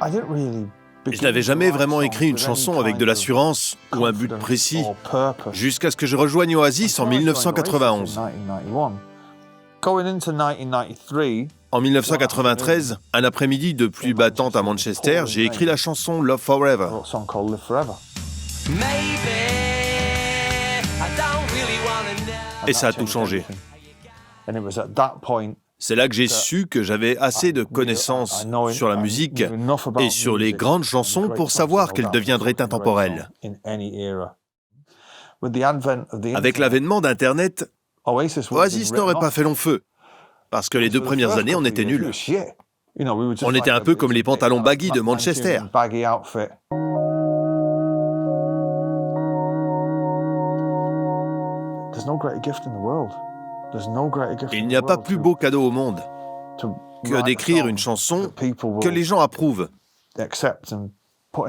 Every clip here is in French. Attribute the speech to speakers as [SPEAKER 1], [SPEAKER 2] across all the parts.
[SPEAKER 1] Je n'avais jamais vraiment écrit une chanson avec de l'assurance ou un but précis, jusqu'à ce que je rejoigne Oasis en 1991. En 1993, un après-midi de pluie battante à Manchester, j'ai écrit la chanson Love Forever. Et ça a tout changé. C'est là que j'ai su que j'avais assez de connaissances sur la musique et sur les grandes chansons pour savoir qu'elles deviendraient intemporelles. Avec l'avènement d'Internet, Oasis n'aurait pas fait long feu, parce que les 2 premières années, on était nuls. On était un peu comme les pantalons baggy de Manchester. Il n'y a pas plus beau cadeau au monde que d'écrire une chanson que les gens approuvent,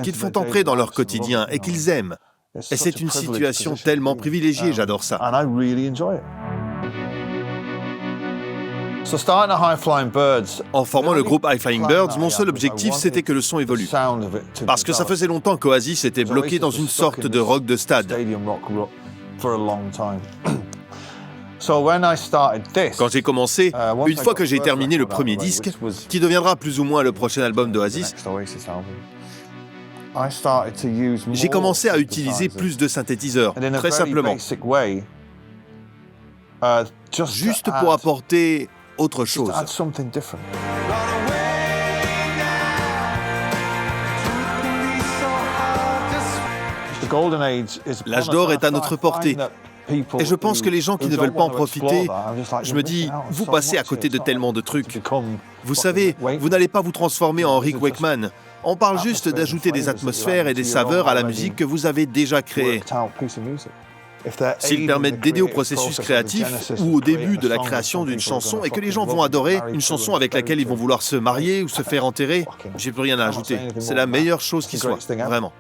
[SPEAKER 1] qu'ils font entrer dans leur quotidien et qu'ils aiment. Et c'est une situation tellement privilégiée, j'adore ça. En formant le groupe High Flying Birds, mon seul objectif, c'était que le son évolue. Parce que ça faisait longtemps qu'Oasis était bloqué dans une sorte de rock de stade. Quand j'ai commencé, une fois que j'ai terminé le premier disque, qui deviendra plus ou moins le prochain album d'Oasis, j'ai commencé à utiliser plus de synthétiseurs, très simplement. Juste pour apporter autre chose. L'âge d'or est à notre portée. Et je pense que les gens qui ne veulent pas en profiter, je me dis, vous passez à côté de tellement de trucs. Vous savez, vous n'allez pas vous transformer en Rick Wakeman. On parle juste d'ajouter des atmosphères et des saveurs à la musique que vous avez déjà créée. S'ils permettent d'aider au processus créatif ou au début de la création d'une chanson et que les gens vont adorer une chanson avec laquelle ils vont vouloir se marier ou se faire enterrer, j'ai plus rien à ajouter. C'est la meilleure chose qui soit, vraiment.